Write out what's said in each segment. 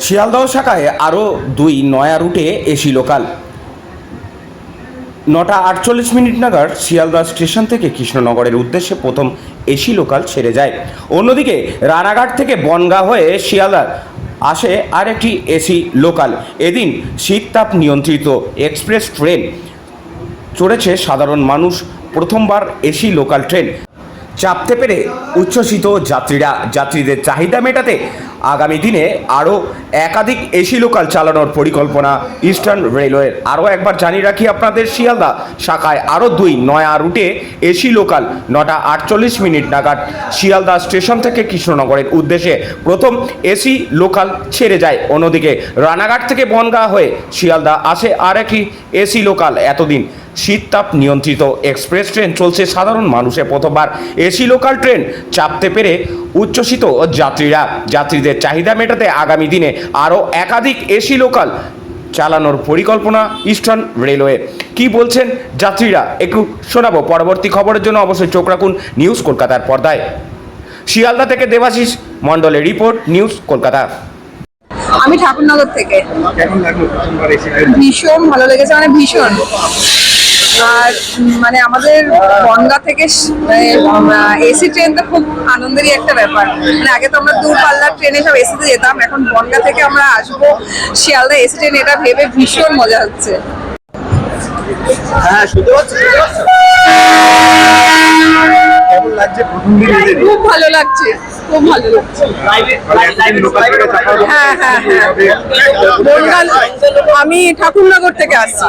শিয়ালদহ শাখায় আরও 2 নয়া রুটে এসি লোকাল। 9:48 নাগাদ শিয়ালদহ স্টেশন থেকে কৃষ্ণনগরের উদ্দেশ্যে প্রথম এসি লোকাল ছেড়ে যায়। অন্যদিকে রানাঘাট থেকে বনগাঁ হয়ে শিয়ালদহ আসে আরেকটি এসি লোকাল। এদিন শীততাপ নিয়ন্ত্রিত এক্সপ্রেস ট্রেন চড়েছে সাধারণ মানুষ। প্রথমবার এসি লোকাল ট্রেন চাপতে পেরে উচ্ছ্বসিত যাত্রীদের চাহিদা মেটাতে আগামী দিনে আরও একাধিক এসি লোকাল চালানোর পরিকল্পনা ইস্টার্ন রেলওয়ের। আরও একবার জানিয়ে রাখি আপনাদের, শিয়ালদহ শাখায় আরও 2 নয়া রুটে এসি লোকাল 9:48 নাগাদ শিয়ালদহ স্টেশন থেকে কৃষ্ণনগরের উদ্দেশ্যে প্রথম এসি লোকাল ছেড়ে যায়। অন্যদিকে রানাঘাট থেকে বনগাঁ হয়ে শিয়ালদহ আসে আর একটি এসি লোকাল। এতদিন শীততাপ নিয়ন্ত্রিত এক্সপ্রেস ট্রেন চলছে সাধারণ মানুষের প্রথমবার এসি লোকাল ট্রেন চাপতে পেরে উচ্ছ্বসিত যাত্রীদের চাহিদা মেটাতে আগামী দিনে আরও একাধিক এসি লোকাল চালানোর পরিকল্পনা ইস্টার্ন রেলওয়ে। কি বলছেন যাত্রীরা একটু শোনাবো। পরবর্তী খবরের জন্য অবশ্যই চোখ রাখুন নিউজ কলকাতার পর্দায়। শিয়ালদা থেকে দেবাশিস মণ্ডলের রিপোর্ট, নিউজ কলকাতা। আমি ঠাকুরনগর থেকে। ভীষণ ভালো লেগেছে, মানে ভীষণ। আর মানে আমাদের বনগাঁ থেকে এসি ট্রেন তো খুব আনন্দেরই একটা ব্যাপার। মানে আগে তো আমরা দূরপাল্লার ট্রেনে সব এসিতে যেতাম, এখন বনগাঁ থেকে আমরা আসবো শিয়ালদা এসি ট্রেন, এটা ভেবে ভীষণ মজা হচ্ছে। হ্যাঁ, খুব ভালো লাগছে, খুব ভালো লাগছে। হ্যাঁ হ্যাঁ হ্যাঁ, বনগাঁ। আমি ঠাকুরনগর থেকে আসছি।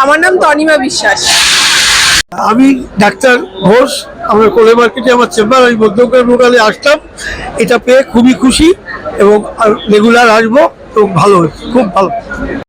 আমার নাম তনিমা বিশ্বাস। আমি ডাক্তার ঘোষ, আমার কোলে মার্কেটে আমার চেম্বার। আমি মধ্যকার লোকালে আসলাম, এটা পেয়ে খুবই খুশি এবং রেগুলার আসবো। তো ভালো হয়েছে, খুব ভালো।